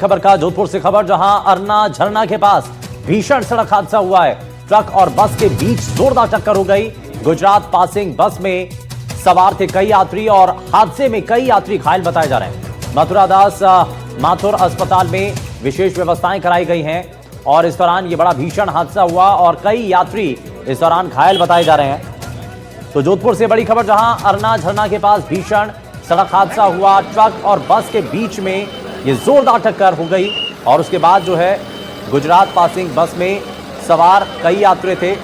खबर का जोधपुर से खबर, जहां अरना झरना के पास भीषण सड़क हादसा हुआ है। ट्रक और बस के बीच जोरदार टक्कर हो गई। गुजरात पासिंग बस में सवार थे कई यात्री और हादसे में कई यात्री घायल बताए जा रहे हैं। मथुरादास माथुर अस्पताल में विशेष व्यवस्थाएं कराई गई हैं और इस दौरान यह बड़ा भीषण हादसा हुआ और कई यात्री इस दौरान घायल बताए जा रहे हैं। तो जोधपुर से बड़ी खबर, जहां अरना झरना के पास भीषण सड़क हादसा हुआ। ट्रक और बस के बीच में ये जोरदार टक्कर हो गई और उसके बाद जो है गुजरात पासिंग बस में सवार कई यात्री थे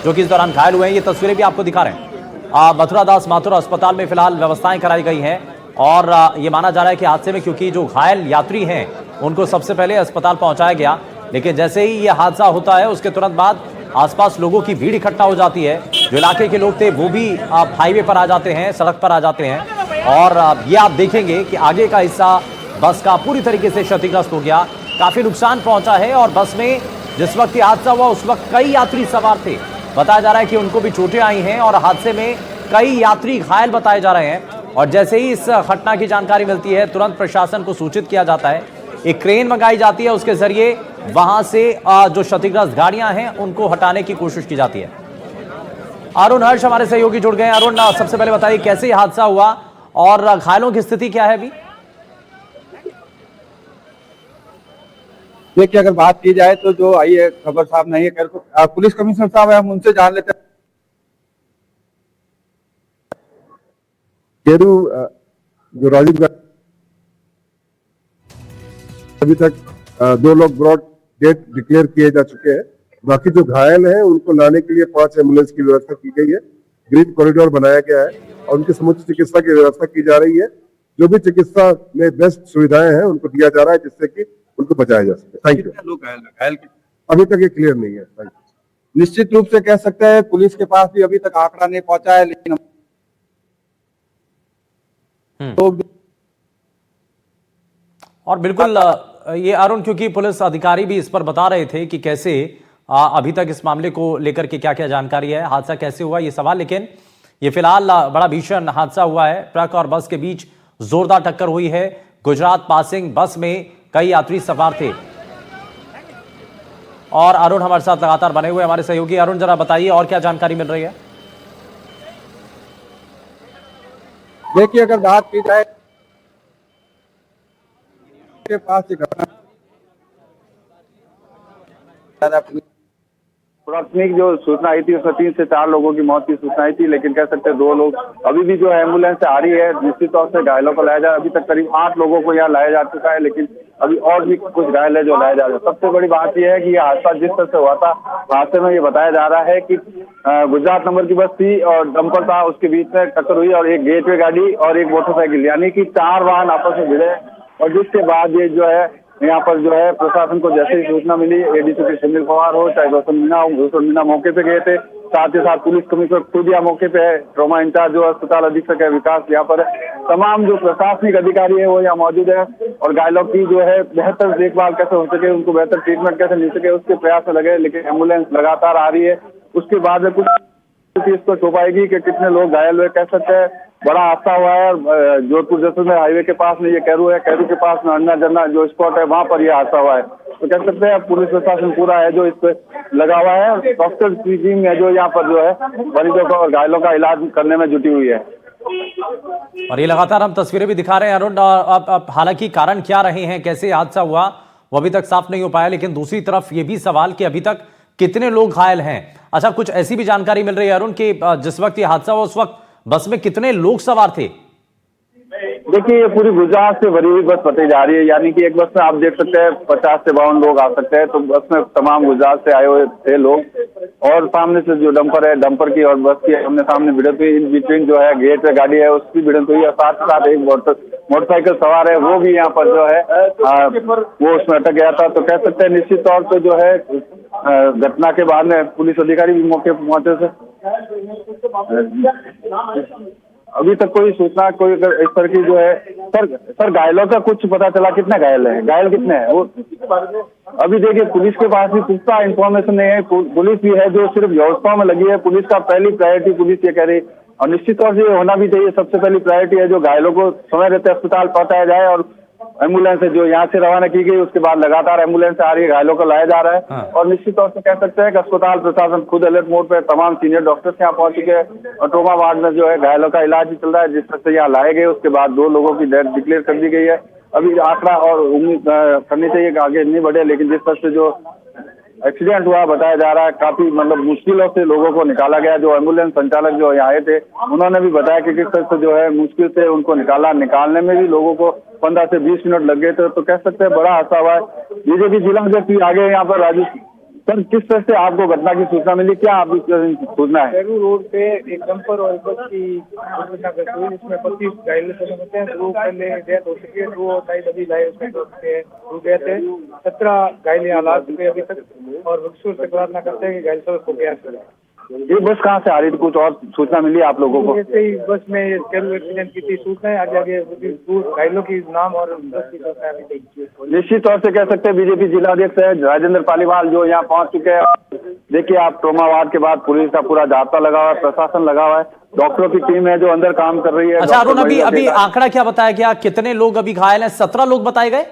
जो कि इस दौरान घायल हुए हैं। ये तस्वीरें भी आपको दिखा रहे हैं। मथुरादास माथुर अस्पताल में फिलहाल व्यवस्थाएं कराई गई हैं और ये माना जा रहा है कि हादसे में क्योंकि जो घायल यात्री हैं उनको सबसे पहले अस्पताल पहुंचाया गया, लेकिन जैसे ही ये हादसा होता है उसके तुरंत बाद आसपास लोगों की भीड़ इकट्ठा हो जाती है। जो इलाके के लोग थे वो भी हाईवे पर आ जाते हैं, सड़क पर आ जाते हैं और ये आप देखेंगे कि आगे का हिस्सा बस का पूरी तरीके से क्षतिग्रस्त हो गया। काफी नुकसान पहुंचा है और बस में जिस वक्त ये हादसा हुआ उस वक्त कई यात्री सवार थे। बताया जा रहा है कि उनको भी चोटें आई हैं और हादसे में कई यात्री घायल बताए जा रहे हैं। और जैसे ही इस घटना की जानकारी मिलती है तुरंत प्रशासन को सूचित किया जाता है। एक क्रेन मंगाई जाती है, उसके जरिए वहां से जो क्षतिग्रस्त गाड़ियां हैं उनको हटाने की कोशिश की जाती है। अरुण हर्ष हमारे सहयोगी जुड़ गए। अरुण, सबसे पहले बताइए कैसे यह हादसा हुआ और घायलों की स्थिति क्या है अभी? देखिए, अगर बात की जाए तो जो आई है खबर साहब नहीं है, पुलिस कमिश्नर साहब है, हम उनसे जान लेते हैं। केरू जो राजीव गांधी अभी तक 2 लोग ब्रॉड डेथ डिक्लेयर किए जा चुके हैं। बाकी जो घायल हैं उनको लाने के लिए 5 एम्बुलेंस की व्यवस्था की गई है। ग्रीन कॉरिडोर बनाया गया है और उनकी समुचित चिकित्सा की व्यवस्था की जा रही है। जो भी चिकित्सा में बेस्ट सुविधाएं हैं उनको दिया जा रहा है जिससे कि उनको बचाया जा सके। Thank you. लोग घायल अभी तक ये क्लियर नहीं है। Thank you. निश्चित रूप से कह सकते हैं पुलिस के पास भी अभी तक आंकड़ा नहीं पहुंचा है, लेकिन और बिल्कुल ये अरुण, क्योंकि पुलिस अधिकारी भी इस पर बता रहे थे कि कैसे अभी तक इस मामले को लेकर के क्या क्या जानकारी है, हादसा कैसे हुआ ये सवाल, लेकिन ये फिलहाल बड़ा भीषण हादसा हुआ है। ट्रक और बस के बीच जोरदार टक्कर हुई है। गुजरात पासिंग बस में कई यात्री सवार थे। और अरुण हमारे साथ लगातार बने हुए हमारे सहयोगी। अरुण, जरा बताइए और क्या जानकारी मिल रही है? देखिए, अगर बात की जाए के पास घटना प्राथमिक जो सूचना आई थी उसमें 3 से 4 लोगों की मौत की सूचना आई थी, लेकिन कह सकते हैं 2 लोग अभी भी जो एम्बुलेंस से आ रही है। निश्चित तौर से घायलों को लाया जा, अभी तक करीब 8 लोगों को यहाँ लाया जा चुका है, लेकिन अभी और भी कुछ घायल है जो लाया जा रहा है। सबसे बड़ी बात यह है कि यह हादसा जिस तरह से हुआ था, हादसे में ये बताया जा रहा है कि गुजरात नंबर की बस थी और डंपर था, उसके बीच में टक्कर हुई और एक गेटवे गाड़ी और एक मोटरसाइकिल, यानी कि 4 वाहन आपस में भिड़े और जिसके बाद ये जो है यहाँ पर जो है प्रशासन को जैसे ही सूचना मिली, एडीसीपी सुनील पवार हो चाहे भूषण मीना मौके पे गए थे। साथ ही साथ पुलिस कमिश्नर खुद यहाँ मौके पे है, ट्रॉमा इंचार्ज जो अस्पताल अधीक्षक है विकास यहाँ पर है, तमाम जो प्रशासनिक अधिकारी है वो यहाँ मौजूद है और घायलों की जो है बेहतर देखभाल कैसे हो सके, उनको बेहतर ट्रीटमेंट कैसे मिल सके उसके प्रयास में लगे। लेकिन एम्बुलेंस लगातार आ रही है, उसके बाद में कुछ इसको छो पाएगी कि कितने लोग घायल हुए। कह सकते हैं बड़ा हादसा हुआ है जोधपुर जैसलमेर हाईवे के पास में, ये कैरू है, कैरू के पास में अन्ना झरना जो स्पॉट है वहां पर यह हादसा हुआ है। तो कह सकते हैं पुलिस प्रशासन पूरा है जो इस पे लगा हुआ है। डॉक्टर की टीम है जो यहाँ पर जो है मरीजों का और घायलों का इलाज करने में जुटी हुई है। और ये लगातार हम तस्वीरें भी दिखा रहे हैं अरुण। अब हालांकि कारण क्या रहे हैं, कैसे हादसा हुआ वो अभी तक साफ नहीं हो पाया, लेकिन दूसरी तरफ ये भी सवाल कि अभी तक कितने लोग घायल हैं। अच्छा, कुछ ऐसी भी जानकारी मिल रही है अरुण कि जिस वक्त ये हादसा हुआ उस वक्त बस में कितने लोग सवार थे? देखिए, ये पूरी गुजरात से भरी हुई बस बताई जा रही है, यानी कि एक बस में आप देख सकते हैं 50 से 52 लोग आ सकते हैं। तो बस में तमाम गुजरात से आए हुए थे लोग और सामने से जो डंपर है, डंपर की और बस की हमने सामने भिड़ंत हुई। इन बिटवीन जो है गेट पे गाड़ी है उसकी भिड़ंत हुई और साथ ही साथ एक मोटरसाइकिल सवार है वो भी यहाँ पर जो है वो उसमें अटक गया था। तो कह सकते हैं निश्चित तौर पर जो है घटना के बाद में पुलिस अधिकारी भी मौके पर पहुंचे थे। अभी तक कोई सूचना कोई इस तरह की जो है सर घायलों का कुछ पता चला? कितने घायल हैं, घायल कितने हैं वो अभी देखिए पुलिस के पास भी पुख्ता इंफॉर्मेशन नहीं है। पुलिस भी है जो सिर्फ व्यवस्था में लगी है। पुलिस का पहली प्रायोरिटी पुलिस ये कह रही और निश्चित तौर से ये होना भी चाहिए। सबसे पहली प्रायोरिटी है जो घायलों को समय रहते अस्पताल पहुंचाया जाए और एम्बुलेंस है जो यहाँ से रवाना की गई, उसके बाद लगातार एम्बुलेंस आ रही है, घायलों को लाया जा रहा है। हाँ। और निश्चित तौर से कह सकते हैं कि अस्पताल प्रशासन खुद अलर्ट मोड पे, तमाम सीनियर डॉक्टर्स यहाँ पहुंच चुके हैं और ट्रोमा वार्ड में जो है घायलों का इलाज ही चल रहा है। जिस तरह से यहाँ लाए गए उसके बाद 2 लोगों की डेथ डिक्लेयर कर दी गई है। अभी आंकड़ा और उम्मीद करनी चाहिए कि आगे नहीं बढ़े, लेकिन जिस तरह से जो एक्सीडेंट हुआ बताया जा रहा है, काफी मतलब मुश्किलों से लोगों को निकाला गया। जो एम्बुलेंस संचालक जो यहाँ आए थे उन्होंने भी बताया कि किस तरह से जो है मुश्किल से उनको निकालने में भी लोगों को 15 से 20 मिनट लग गए थे। तो कह सकते हैं बड़ा हादसा हुआ है। बीजेपी जिला अध्यक्ष आगे यहाँ पर राजू सर, किस तरह से आपको घटना की सूचना मिली, क्या आपकी सूचना है? शेरू रोड पे एक डंपर और बस की दुर्घटनाग्रस्त हुई, इसमें 25 घायल होते हैं। 2 पहले डेथ हो चुकी है, 2 शायद अभी लाए उसमें रुक गए थे। 17 घायल यहाँ ला चुके अभी तक और ईश्वर से प्रार्थना करते हैं कि घायल सब को प्रयास करें। ये बस कहाँ से आ रही थी, कुछ और सूचना मिली आप लोगों को? ऐसे ही बस में शेरू एक्सीडेंट की थी सूचना है, आगे घायलों की नाम और बस की सूचना अभी देखिए। निश्चित तौर से कह सकते हैं बीजेपी जिला अध्यक्ष है राजेंद्र पालीवाल जो यहाँ पहुंच चुके हैं। देखिए आप, ट्रोमा वार्ड के बाद पुलिस का पूरा जाब्ता लगा हुआ है, प्रशासन लगा हुआ है, डॉक्टरों की टीम है जो अंदर काम कर रही है। अच्छा अरुण, अभी आंकड़ा क्या बताया गया, कितने लोग अभी घायल हैं? 17 लोग बताए गए।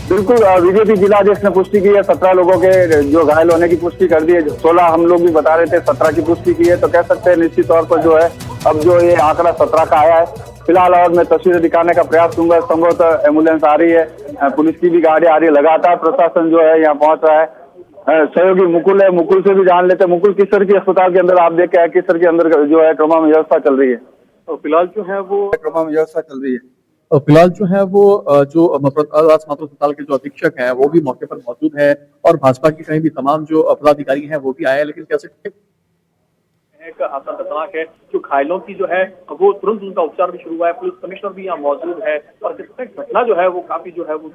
बिल्कुल, बीजेपी जिला अध्यक्ष ने पुष्टि की है, 17 लोगों के जो घायल होने की पुष्टि कर दी है। 16 हम लोग भी बता रहे थे, 17 की पुष्टि की है। तो कह सकते हैं निश्चित तौर पर जो है अब जो ये आंकड़ा 17 का आया है। फिलहाल और मैं तस्वीरें दिखाने का प्रयास करूंगा। संभवतः एम्बुलेंस आ रही है, पुलिस की भी गाड़ी आ रही है, लगातार प्रशासन जो है यहाँ पहुंच रहा है। सहयोगी मुकुल है, मुकुल से भी जान लेते हैं। मुकुल, किस तरह की अस्पताल के अंदर आप देख के आए, किस तरह के अंदर जो है ट्रोमा में व्यवस्था चल रही है? तो फिलहाल जो है वो ट्रोमा में व्यवस्था चल रही है। फिलहाल जो है वो जो राज मातृ अस्पताल के जो अधीक्षक हैं वो भी मौके पर मौजूद है और भाजपा की कहीं भी तमाम जो पदाधिकारी हैं वो भी आए हैं। लेकिन कैसे एक खतरनाक है, जो घायलों की जो है वो तुरंत उनका उपचार भी शुरू हुआ है। पुलिस कमिश्नर भी यहाँ मौजूद है और घटना जो है वो काफी जो है वो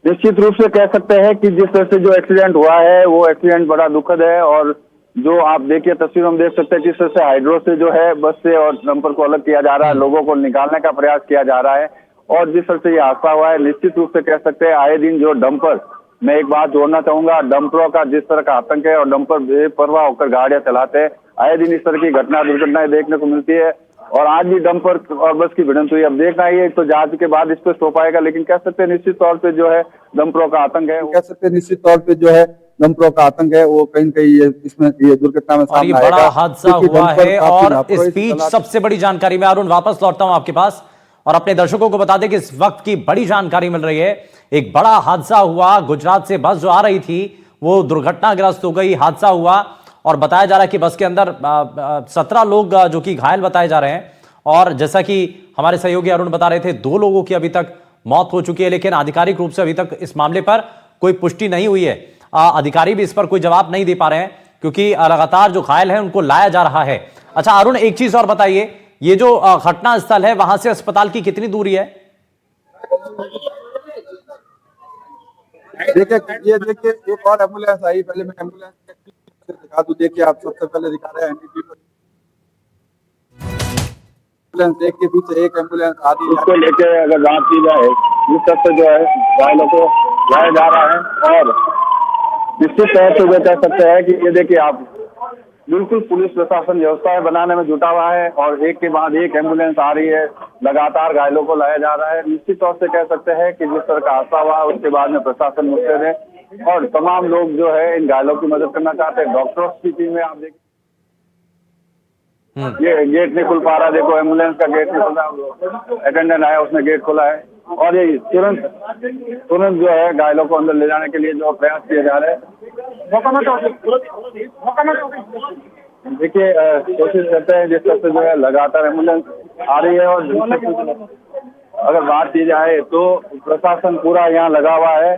निश्चित रूप से कह सकते हैं कि जिस तरह से जो एक्सीडेंट हुआ है वो एक्सीडेंट बड़ा दुखद है। और जो आप देखिए तस्वीर हम देख सकते हैं किस तरह से हाइड्रो से जो है बस से और डंपर को अलग किया जा रहा है, लोगों को निकालने का प्रयास किया जा रहा है। और जिस तरह से ये हादसा हुआ है, निश्चित रूप से कह सकते हैं आए दिन जो डंपर, मैं एक बात जोड़ना चाहूंगा, डंपरों का जिस तरह का आतंक है और डंपर बेपरवाह होकर गाड़ियां चलाते हैं, आए दिन इस तरह की दुर्घटनाएं देखने को मिलती है। और आज भी डंपर और बस की भिड़ंत हुई। अब देखना ये तो जांच के बाद इस पर स्टॉप आएगा, लेकिन कह सकते हैं निश्चित तौर पे जो है डंपरों का आतंक है, कह सकते हैं निश्चित तौर पे जो है डंपरों का आतंक है वो कहीं कहीं इसमें ये दुर्घटना में सामने आएगा। बड़ा हादसा हुआ है और इस बीच सबसे बड़ी जानकारी में अरुण वापस लौटता हूं आपके पास और अपने दर्शकों को बता दें कि इस वक्त की बड़ी जानकारी मिल रही है। एक बड़ा हादसा हुआ, गुजरात से बस जो आ रही थी वो दुर्घटनाग्रस्त हो गई, हादसा हुआ और बताया जा रहा है कि बस के अंदर 17 लोग जो कि घायल बताए जा रहे हैं। और जैसा कि हमारे सहयोगी अरुण बता रहे थे, 2 लोगों की अभी तक मौत हो चुकी है, लेकिन आधिकारिक रूप से अभी तक इस मामले पर कोई पुष्टि नहीं हुई है। अधिकारी भी इस पर कोई जवाब नहीं दे पा रहे हैं क्योंकि लगातार जो घायल हैं उनको लाया जा रहा है। अच्छा अरुण, एक चीज और बताइए, ये जो घटना स्थल है वहां से अस्पताल की कितनी दूरी है? देखिए एक और एम्बुलेंस आई, पहले मैं एम्बुलेंस दिखा दूं। देखिए आप सबसे पहले दिखा रहे हैं एम्बुलेंस, एक के पीछे एक एम्बुलेंस आ रही है। उसको लेके अगर बात की जाए इस तरह से जो है घायलों को लाया जा रहा है। और निश्चित तौर से ये कह सकते हैं कि ये देखिए आप, बिल्कुल पुलिस प्रशासन व्यवस्थाएं बनाने में जुटा हुआ है और एक के बाद एक एम्बुलेंस आ रही है, लगातार घायलों को लाया जा रहा है। निश्चित तौर से कह सकते हैं कि जिस तरह का हादसा हुआ उसके बाद में प्रशासन मुस्तैद है और तमाम लोग जो है इन घायलों की मदद करना चाहते हैं। डॉक्टर्स की टीम में आप देखिए ये गेट नहीं खुल पा रहा, देखो एम्बुलेंस का गेट नहीं खुल रहा, अटेंडेंट आया उसने गेट खोला है और ये तुरंत जो है घायलों को अंदर ले जाने के लिए जो प्रयास किए जा रहे हैं। देखिए कोशिश करते हैं जिस तरह से जो है लगातार एम्बुलेंस आ रही है। और अगर बात की जाए तो प्रशासन पूरा यहाँ लगा हुआ है।